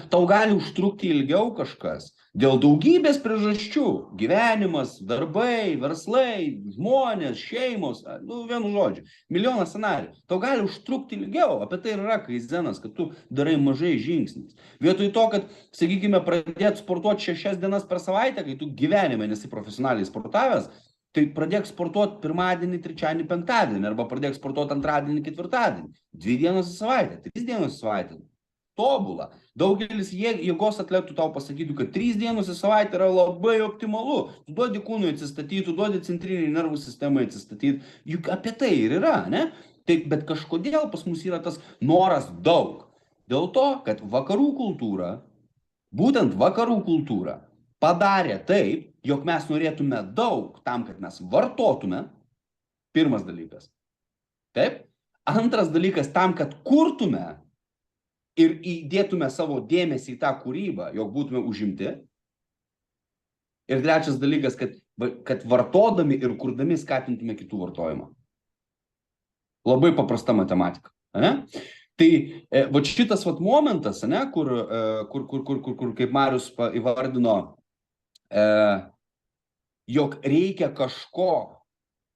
Tau gali užtrukti ilgiau kažkas dėl daugybės priežasčių. Gyvenimas, darbai, verslai, žmonės, šeimos, vienu žodžiu, milijonas scenarijų. Tau gali užtrukti ilgiau, apie tai yra kaizenas, kad tu darai mažai žingsniais. Vietoj to, kad, sakykime, pradėt sportuoti 6 dienas per savaitę, kai tu gyvenime nesi profesionaliai sportavęs, tai pradėk sportuoti pirmadienį, trečiadienį, penktadienį, arba pradėk sportuoti antradienį, ketvirtadienį. 2 dienos į savaitę, 3 dienos į savaitę. Tobula. Daugelis jėgos atletų tau pasakytų, kad 3 dienos į savaitę yra labai optimalu. Tu duodi kūnui atsistatyti, tu duodi centriniai nervų sistemai atsistatyti. Juk apie tai ir yra, ne? Bet kažkodėl pas mus yra tas noras daug. Dėl to, kad vakarų kultūra, būtent vakarų kultūra, padarė taip, jog mes norėtume daug tam, kad mes vartotume. Pirmas dalykas. Taip? Antras dalykas tam, kad kurtume ir įdėtume savo dėmesį į tą kūrybą, jog būtume užimti. Ir trečias dalykas, kad vartodami ir kurdami skatintume kitų vartojimą. Labai paprasta matematika. Ne? Tai va šitas momentas, ne, kur kaip Marius įvardino, jog reikia kažko,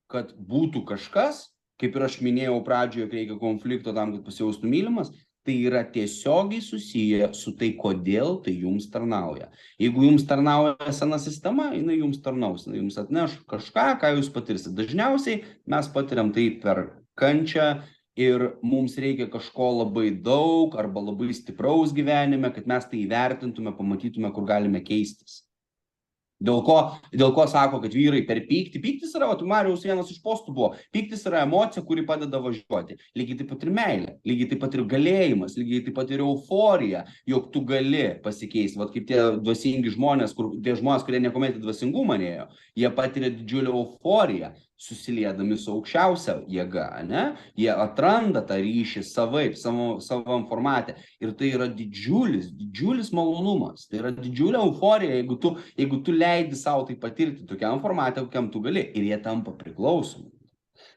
kad būtų kažkas, kaip ir aš minėjau pradžioje, jog reikia konflikto tam, kad pasijaustų mylimas, tai yra tiesiogiai susiję su tai, kodėl tai jums tarnauja. Jeigu jums tarnauja sena sistema, jinai jums tarnaus, jinai jums atneš kažką, ką jūs patirsit. Dažniausiai mes patiriam tai per kančią ir mums reikia kažko labai daug arba labai stipraus gyvenime, kad mes tai įvertintume, pamatytume, kur galime keistis. Dėl ko sako, kad vyrai per pyktį. Pyktis yra, Mariaus vienas iš postų buvo, pyktis yra emocija, kuri padeda važiuoti. Lygiai taip pat ir meilė, lygiai taip pat ir galėjimas, lygiai taip pat ir euforija, jog tu gali pasikeisti. Vat kaip tie dvasingi žmonės, tie žmonės, kurie niekuomet į dvasingumą nėjo, jie patiria didžiulę euforiją, susiliedami su aukščiausia jėga, ne? Jie atranda tą ryšį savaip, savam formate. Ir tai yra didžiulis malonumas. Tai yra didžiulė euforija, jeigu tu leidi savo tai patirti tokiam formate, kokiam tu gali. Ir jie tampa priklausomi.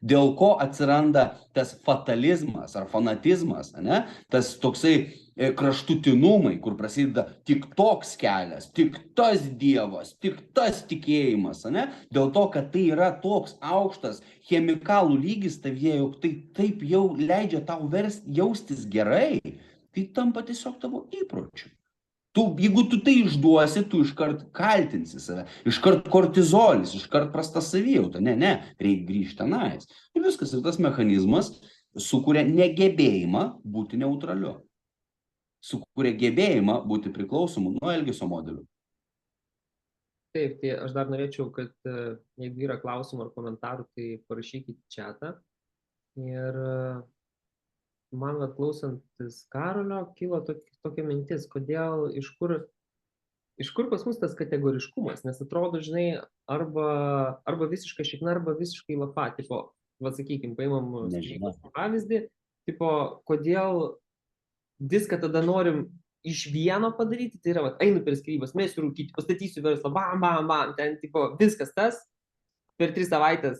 Dėl ko atsiranda tas fatalizmas ar fanatizmas, ne? Tas toksai kraštutinumai, kur prasideda tik toks kelias, tik tas dievas, tik tas tikėjimas, ne? Dėl to, kad tai yra toks aukštas chemikalų lygis tavyje, jog tai taip jau leidžia tau jaustis gerai, tai tampa tiesiog tavo įpročiu. Jeigu tu tai išduosi, tu iškart kaltinsi save, iškart kortizolis, iškart prasta savijauta. Ne, reikia grįžti tenais. Ir viskas, ir tas mechanizmas sukuria negebėjimą būti neutraliu. Sukuria gebėjimą būti priklausomu nuo elgesio modelių. Taip, tai aš dar norėčiau, kad jeigu yra klausimų ar komentarų, tai parašykite chatą. Ir man klausantis Karolio kilo tokia mintis, kodėl, iš kur pas mus tas kategoriškumas, nes atrodo, žinai, arba visiškai šikna, arba visiškai lapa, tipo, sakykime, paimam pavyzdį, tipo, kodėl viską tada norim iš vieno padaryti, tai yra, einu per skyrybas, mėsiu rūkyti, pastatysiu verslą, bam, ten, tipo, viskas tas, per 3 savaitės,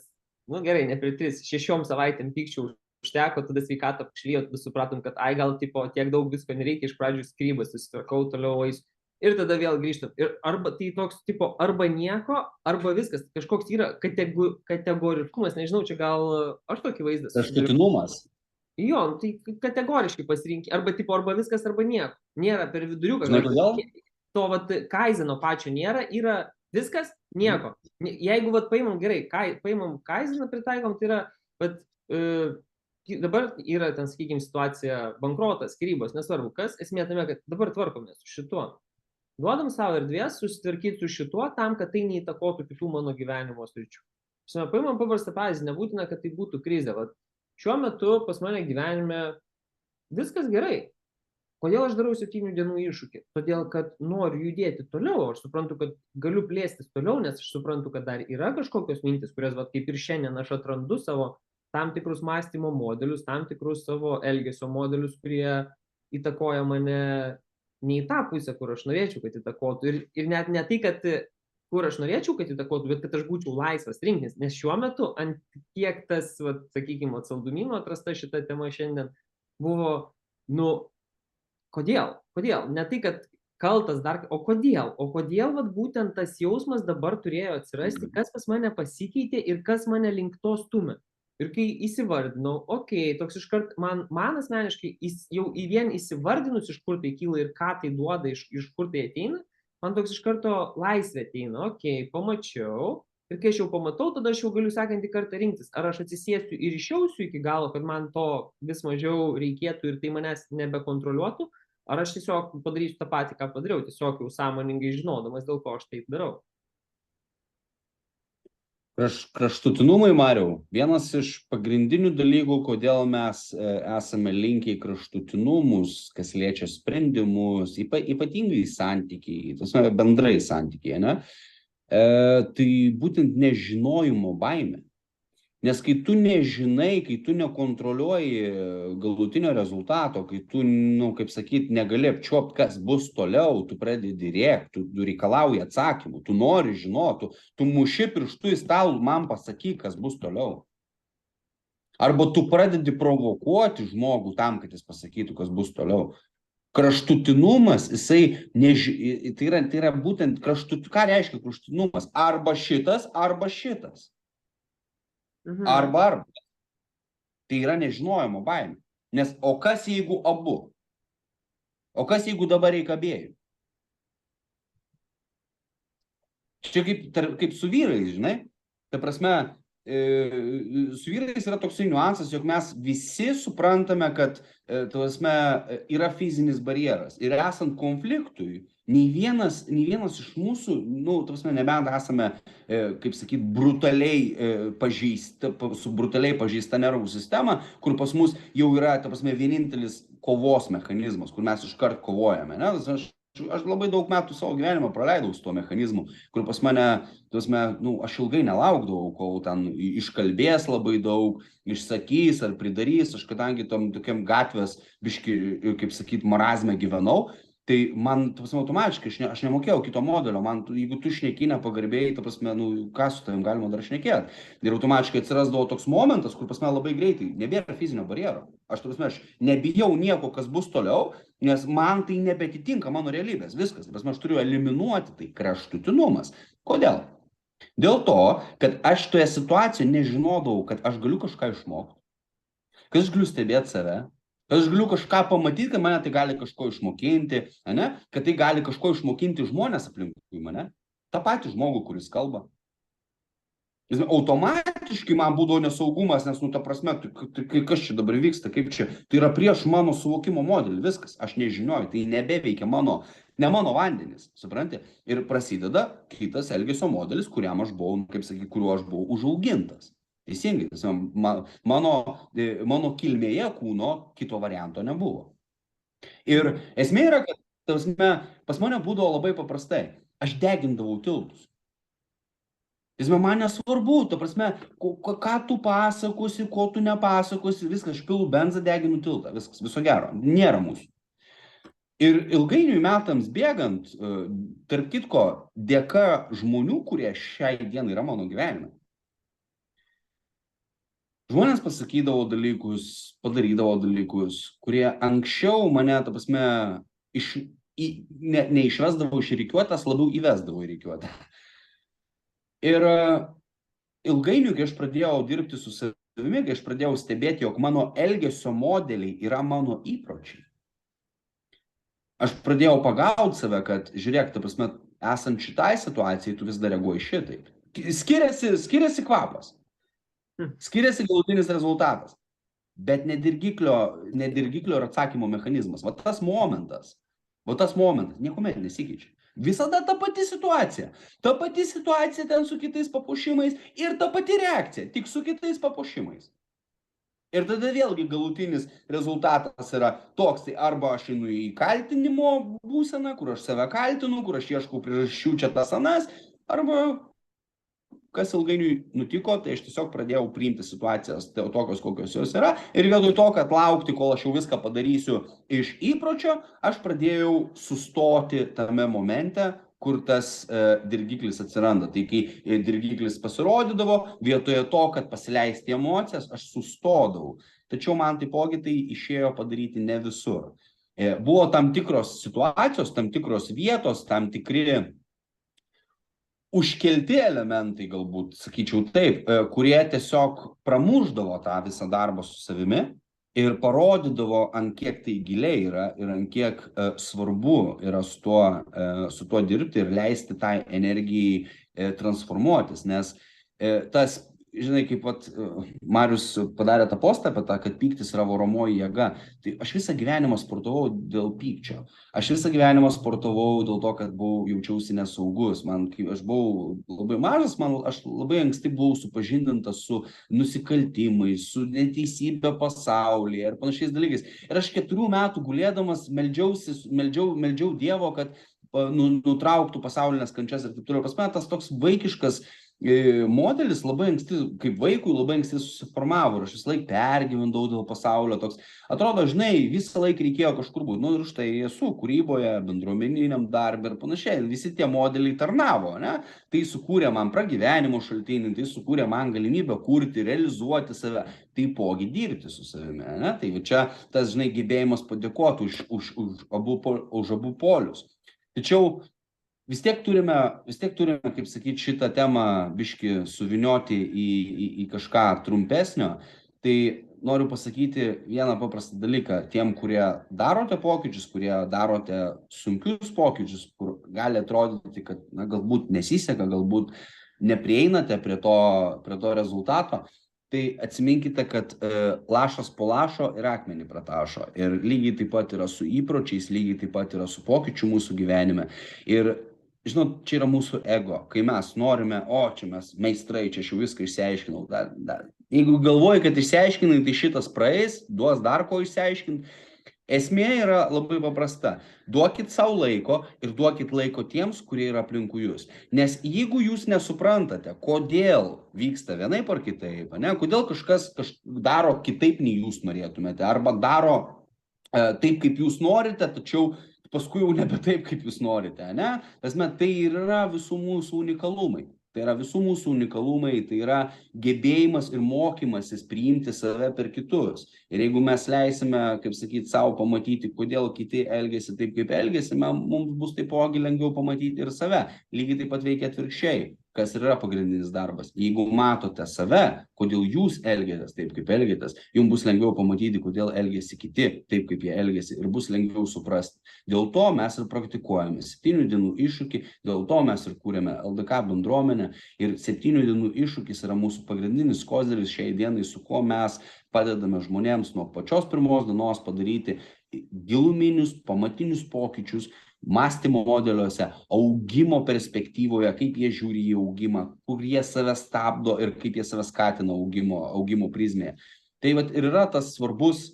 gerai, ne per 3, 6 savaitėm pykčiau užteko, tada sveikatą pašlijo, tada supratom, kad gal tipo tiek daug visko nereikia, iš pradžių skyrybas, susitvarkau, toliau eisiu. ir tada vėl grįžtam. Ir arba tai toks tipo arba nieko, arba viskas. Kažkoks yra kategoriškumas, nežinau, čia gal aš tokį vaizdą susidariau. Kraštutinumas. Jo, nu tai kategoriškai pasirinkti, arba tipo arba viskas, arba nieko. Nėra per viduriuką. Žinai kodėl? To vat kaizeno pačio nėra, yra viskas, nieko. Jeigu vat paimam gerai, paimam kaizeną, pritaikom, tai yra, vat, dabar yra ten, sakykime, situacija bankrotas, skyrybos, nesvarbu kas, esmė tame, kad dabar tvarkomės su šituo. Duodam savo erdvės susitvarkyti su šituo tam, kad tai neįtakotų kitų mano gyvenimo sričių. Paimam paprastą pavyzdį, nebūtina, kad tai būtų krizė. Vat, šiuo metu pas mane gyvenime viskas gerai. Kodėl aš darau 7 dienų iššūkį? Todėl, kad noriu judėti toliau, aš suprantu, kad galiu plėstis toliau, nes aš suprantu, kad dar yra kažkokios mintis, kurias, vat, kaip ir šiandien, aš atrandu savo tam tikrus mąstymo modelius, tam tikrus savo elgesio modelius, kurie įtakoja mane ne į tą pusę, kur aš norėčiau, kad įtakotų. Ir net ne tai, kad kur aš norėčiau, kad įtakotų, bet kad aš būčiau laisvas rinktis. Nes šiuo metu, ant kiek tas, vat, sakykime, saldumynų atrasta šita tema šiandien buvo, nu, kodėl? Kodėl? Ne tai, kad kaltas dar, o kodėl? O kodėl vat, būtent tas jausmas dabar turėjo atsirasti, kas pas mane pasikeitė ir kas mane link to stumia. Ir kai įsivardinau, toks iškart, man asmeniškai jau į vien įsivardinus, iš kur tai kyla ir ką tai duoda, iš kur tai ateina, man toks iš karto laisvė ateina, pamačiau. Ir kai aš jau pamatau, tada aš jau galiu sekantį kartą rinktis, ar aš atsisėsiu ir išjausiu iki galo, kad man to vis mažiau reikėtų ir tai manęs nebekontroliuotų, ar aš tiesiog padarysiu tą patį, ką padariau, tiesiog jau sąmoningai žinodamas, dėl ko aš taip darau. Kraštutinumai, Mariau, vienas iš pagrindinių dalykų, kodėl mes esame linkę į kraštutinumus, kas liečia sprendimus, ypatingai santykiai, bendrai santykiai, ne? Tai būtent nežinojimo baimė. Nes kai tu nežinai, kai tu nekontroliuoji galutinio rezultato, kai tu, kaip sakyt, negali apčiuopti, kas bus toliau, tu pradedi rėkti, tu reikalauji atsakymų, tu nori žinoti, tu muši pirštu į stalą, man pasakyk, kas bus toliau. Arba tu pradedi provokuoti žmogų tam, kad jis pasakytų, kas bus toliau. Kraštutinumas, tai yra būtent ką reiškia kraštutinumas? Arba šitas, arba šitas. Arba. Tai yra nežinojimo baimė. Nes o kas jeigu abu? O kas jeigu dabar reikia abiejų? Čia kaip su vyrais, žinai? Ta prasme, su vyrais yra toksai niuansas, jog mes visi suprantame, kad yra fizinis barjeras. Ir esant konfliktui, nei vienas iš mūsų, nebent esame, kaip sakyt, su brutaliai pažeista nervų sistema, kur pas mus jau yra, vienintelis kovos mechanizmas, kur mes iškart kovojame. Ne? Aš labai daug metų savo gyvenimą praleidau su tuo mechanizmu, kur pas mane, aš ilgai nelaukdavau, kol ten iškalbės labai daug, išsakys ar pridarys, aš kadangi tokiam gatvės biški, kaip sakyt, marazme gyvenau, tai man, automatiškai, aš nemokėjau kito modelio, jeigu tu šneki nepagarbiai, ką su tavim galima dar šnekėti. Ir automatiškai atsirasdavo toks momentas, kur pas mane labai greitai, nebėra fizinio barjero. Aš nebijau nieko, kas bus toliau, nes man tai nebetitinka mano realybės, viskas. Aš turiu eliminuoti tai, kraštutinumas. Kodėl? Dėl to, kad aš toje situacijoje nežinodavau, kad aš galiu kažką išmokti, kad aš galiu stebėti save, kad aš galiu kažką pamatyti, kad mane tai gali kažko išmokinti, ne? Kad tai gali kažko išmokinti žmonės aplinkui mane, tą patį žmogų, kuris kalba. Automatiškai man būdavo nesaugumas, nes, kas čia dabar vyksta, kaip čia, tai yra prieš mano suvokimo modelį, viskas, aš nežinioju, tai nebeveikia ne mano vandenis, supranti? Ir prasideda kitas elgesio modelis, kuriuo aš buvau užaugintas. Teisingai, mano kilmėje kūno kito varianto nebuvo. Ir esmė yra, kad pas mane būdavo labai paprastai, aš degindavau tiltus. Man nesvarbu, ką tu pasakosi, ko tu nepasakosi, viskas, aš pilu benzą, deginu tiltą, viskas, viso gero, nėra mūsų. Ir ilgainiui metams bėgant, tarp kitko, dėka žmonių, kurie šiai dienai yra mano gyvenime, žmonės pasakydavo dalykus, padarydavo dalykus, kurie anksčiau mane, neišvesdavau iš rikiuotės, labiau įvesdavau į rikiuotę. Ir ilgainiui, kai aš pradėjau dirbti su savimi, kai aš pradėjau stebėti, jog mano elgesio modeliai yra mano įpročiai, aš pradėjau pagauti save, kad žiūrėk, ta prasme, esant šitai situacijai, tu vis dar reaguoji šitaip. Skiriasi kvapas, skiriasi galutinis rezultatas, bet nedirgiklio ir atsakymo mechanizmas. Va tas momentas, niekuomet nesikeičia. Visada ta pati situacija ten su kitais papuošimais ir ta pati reakcija, tik su kitais papuošimais. Ir tada vėlgi galutinis rezultatas yra toks, tai arba aš einu į kaltinimo būseną, kur aš save kaltinu, kur aš ieškau priežasčių čia tas anas, arba kas ilgainiui nutiko, tai aš tiesiog pradėjau priimti situacijas tokios, kokios jos yra, ir vietoj to, kad laukti, kol aš jau viską padarysiu iš įpročio, aš pradėjau sustoti tame momente, kur tas dirgiklis atsiranda. Tai kai dirgiklis pasirodydavo, vietoje to, kad pasileisti emocijas, aš sustodavau. Tačiau man taipogi tai išėjo padaryti ne visur. Buvo tam tikros situacijos, tam tikros vietos, tam tikri užkelti elementai, galbūt, sakyčiau taip, kurie tiesiog pramušdavo tą visą darbą su savimi ir parodydavo, ant kiek tai giliai yra ir ant kiek svarbu yra su tuo dirbti ir leisti tai energijai transformuotis, nes tas, žinai, kaip Marius padarė tą postą apie tą, kad pyktis yra varomoji jėga, tai aš visą gyvenimą sportavau dėl pykčio. Aš visą gyvenimą sportavau dėl to, kad jaučiausi nesaugus. Kai aš buvau labai mažas, aš labai anksti buvau supažindintas su nusikaltimais, su neteisybė pasaulyje ir panašiais dalykais. Ir aš 4 metų gulėdamas meldžiau Dievo, kad nutrauktų pasaulinės kančias ir taip toliau. Pas mane tas toks vaikiškas modelis labai anksti, kaip vaikui, labai anksti susiformavo ir aš visą laiką pergyvendavau dėl pasaulio. Toks, atrodo, žinai, visą laiką reikėjo kažkur būti. Ir štai esu kūryboje, bendruomeniniam darbė ir panašiai. Visi tie modeliai tarnavo, ne? Tai sukūrė man pragyvenimo šaltinį, tai sukūrė man galimybę kurti, realizuoti save, taipogi dirbti su savimi, ne? Tai čia tas, žinai, gebėjimas padėkoti už abu polius. Tačiau vis tiek turime, kaip sakyti, šitą temą biškį suvinioti į kažką trumpesnio. Tai noriu pasakyti vieną paprastą dalyką. Tiem, kurie darote pokyčius, kurie darote sunkius pokyčius, kur gali atrodyti, kad galbūt nesiseka, galbūt neprieinate prie to rezultato, tai atsiminkite, kad lašas po lašo ir akmenį pratašo. Ir lygiai taip pat yra su įpročiais, lygiai taip pat yra su pokyčiu mūsų gyvenime. Ir žinot, čia yra mūsų ego, kai mes norime, čia mes meistrai, čia aš jau viską išsiaiškinau. Jeigu galvoji, kad išsiaiškinai, tai šitas praeis, duos dar ko išsiaiškinti. Esmė yra labai paprasta. Duokit savo laiko ir duokit laiko tiems, kurie yra aplinkui jūs. Nes jeigu jūs nesuprantate, kodėl vyksta vienaip ar kitaip, kodėl kažkas daro kitaip, nei jūs norėtumėte, arba daro taip, kaip jūs norite, tačiau paskui jau nebe taip, kaip jūs norite, ne? Tai yra visų mūsų unikalumai. Tai yra gebėjimas ir mokymasis priimti save per kitus. Ir jeigu mes leisime, kaip sakyti, savo pamatyti, kodėl kiti elgiasi taip, kaip elgiasi, mums bus taipogi lengviau pamatyti ir save. Lygiai taip pat veikia atvirkščiai. Kas yra pagrindinis darbas. Jeigu matote save, kodėl jūs elgiatės taip, kaip elgiatės, jums bus lengviau pamatyti, kodėl elgiasi kiti taip, kaip jie elgiasi, ir bus lengviau suprasti. Dėl to mes ir praktikuojame 7 dienų iššūkį, dėl to mes ir kūrėme LDK bendruomenę, ir 7 dienų iššūkis yra mūsų pagrindinis koziris šiai dienai, su kuo mes padedame žmonėms nuo pačios pirmos dienos padaryti giluminius, pamatinius pokyčius mąstymo modeliuose, augimo perspektyvoje, kaip jie žiūri į augimą, kur jie save stabdo ir kaip jie save skatina augimo prizmėje. Tai ir yra tas svarbus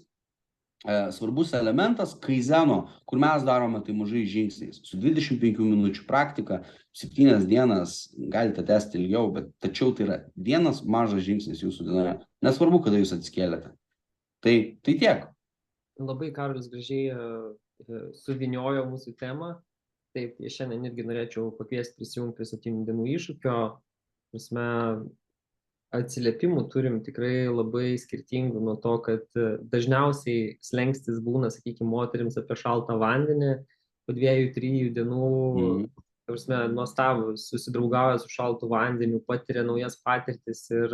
elementas kaizeno, kur mes darome tai mažais žingsniais. Su 25 minučių praktika, 7 dienas galite tęsti ilgiau, bet tačiau tai yra vienas mažas žingsnis jūsų dienoje. Nesvarbu, kada jūs atsikėlėte. Tai tiek. Labai Karolis gražiai suviniojo mūsų temą. Taip, šiandien irgi norėčiau pakviesti prisijungti prie 7 dienų iššūkio. Atsiliepimų turim tikrai labai skirtingų nuo to, kad dažniausiai slenkstis būna, sakykime, moterims apie šaltą vandenį, po 2-3 dienų, ta prasme, nuostabus, susidraugauja su šaltu vandeniu, patiria naujas patirtis ir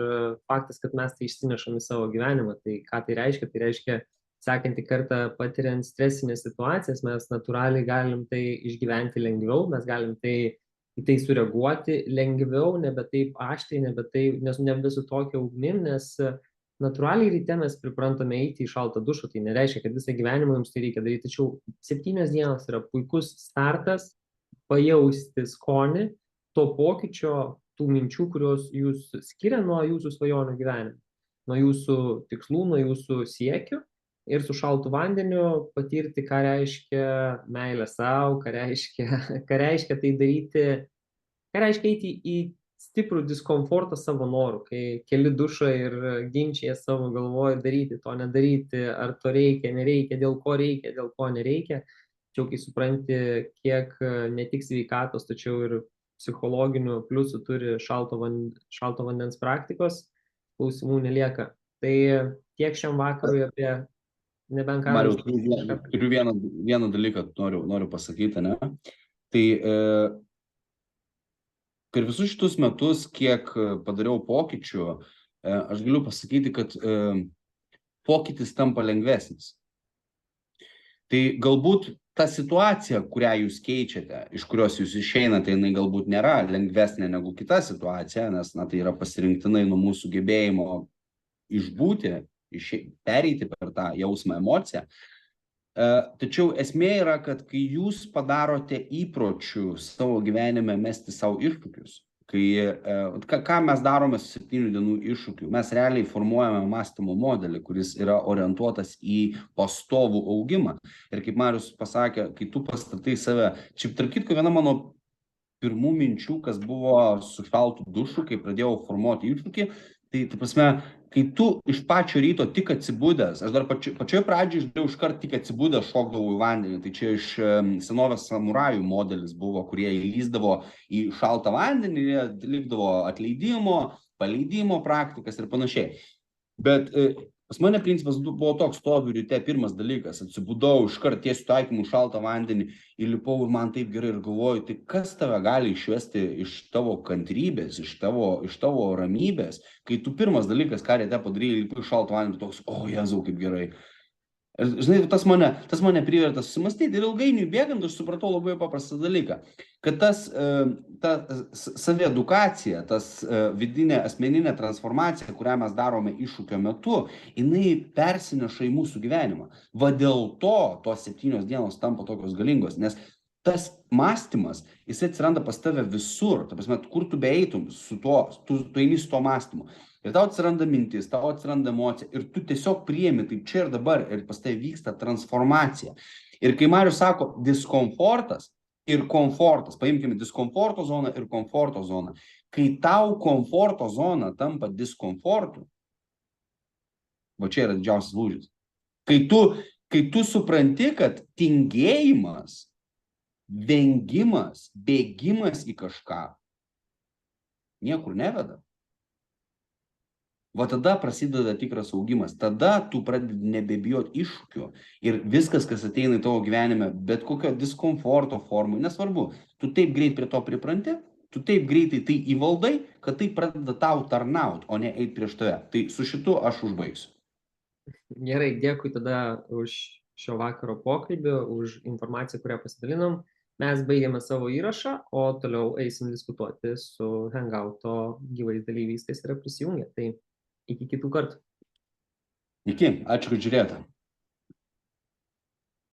faktas, kad mes tai išsinešam į savo gyvenimą. Tai ką tai reiškia? Tai reiškia, sekantį kartą patiriant stresinės situacijas, mes natūraliai galim tai išgyventi lengviau, mes galim į tai sureaguoti lengviau, nebe taip aštriai, nebe su tokia ugnim, nes natūraliai ryte mes priprantame eiti į šaltą dušą, tai nereiškia, kad visą gyvenimą jums tai reikia daryti, tačiau 7 dienos yra puikus startas pajausti skonį to pokyčio, tų minčių, kurios jūs skiria nuo jūsų svajonių gyvenimo, nuo jūsų tikslų, nuo jūsų siekių ir su šaltu vandeniu patirti, ką reiškia meilė savo, ką reiškia tai daryti, ką reiškia eiti į stiprų diskomfortą savo norų, kai keli dušą ir ginčia savo galvoje daryti, to nedaryti, ar to reikia, nereikia, dėl ko nereikia. Tačiau kai supranti, kiek ne tik sveikatos, tačiau ir psichologinių pliusų turi šalto vandens praktikos, klausimų nelieka. Tai tiek šiam vakarui apie nebent ką. Mariau, turiu vieną dalyką, noriu pasakyti, ne? Tai per visus šitus metus, kiek padariau pokyčių, aš galiu pasakyti, kad pokytis tampa lengvesnis. Tai galbūt ta situacija, kurią jūs keičiate, iš kurios jūs išeinate, jinai galbūt nėra lengvesnė negu kita situacija, nes tai yra pasirinktinai nuo mūsų gebėjimo išbūti, pereiti per tą jausmą, emociją. Tačiau esmė yra, kad kai jūs padarote įpročių savo gyvenime mesti savo iššūkius, ką mes darome su 7 dienų iššūkiu, mes realiai formuojame mąstymo modelį, kuris yra orientuotas į pastovų augimą. Ir kaip Marius pasakė, kai tu pastatai save, čia tarp kitko viena mano pirmų minčių, kas buvo su šaltu dušu, kai pradėjau formuoti iššūkį, tai prasme, kai tu iš pačio ryto tik atsibudęs, aš dar pačioje pradžioje iškart tik atsibudęs šokdavau į vandenį, tai čia iš senovės samurajų modelis buvo, kurie įlįsdavo į šaltą vandenį, likdavo atleidimo, paleidimo praktikas ir panašiai. Bet pas mane principas buvo toks, stoviu ryte, pirmas dalykas, atsibudau, iškart tiesiu taikymu šaltą vandenį, įlipau ir man taip gerai ir galvoju, tai kas tave gali išvesti iš tavo kantrybės, iš tavo ramybės, kai tu pirmas dalykas, ką ryte padarėjai, įlipai į šaltą vandenį, toks, o Jėzau, kaip gerai. Ir, žinai, tas mane privertė susimastyti ir ilgainiui bėgant aš supratau labai paprastą dalyką, kad ta saviedukacija, vidinė asmeninė transformacija, kurią mes darome iššūkio metu, jinai persineša į mūsų gyvenimą. Va dėl to tos 7 dienos tampa tokios galingos, nes tas mąstymas, jis atsiranda pas tave visur, ta prasme, kur tu beeitum su tuo, tu eini su tuo mąstymu. Ir tau atsiranda mintis, tau atsiranda emocija ir tu tiesiog priemi taip čia ir dabar ir pas tai vyksta transformacija. Ir kai Marius sako diskomfortas ir komfortas, paimkime diskomforto zoną ir komforto zoną. Kai tau komforto zona tampa diskomfortu, va čia yra didžiausias lūžis. Kai tu supranti, kad tingėjimas, vengimas, bėgimas į kažką niekur neveda. Va tada prasideda tikras augimas, tada tu pradedi nebebijoti iššūkių ir viskas, kas ateina į tavo gyvenime, bet kokio diskomforto formų, nesvarbu, tu taip greit prie to pripranti, tu taip greitai tai įvaldai, kad tai pradeda tau tarnaut, o ne eiti prieš tave. Tai su šitu aš užbaigsiu. Gerai, dėkui tada už šio vakaro pokalbį, už informaciją, kurią pasidalinom. Mes baigėme savo įrašą, o toliau eisim diskutuoti su Hangouto gyvais dalyviais, kas yra prisijungę. Tai iki kitų kartų. Iki, ačiū, kad žiūrėjote.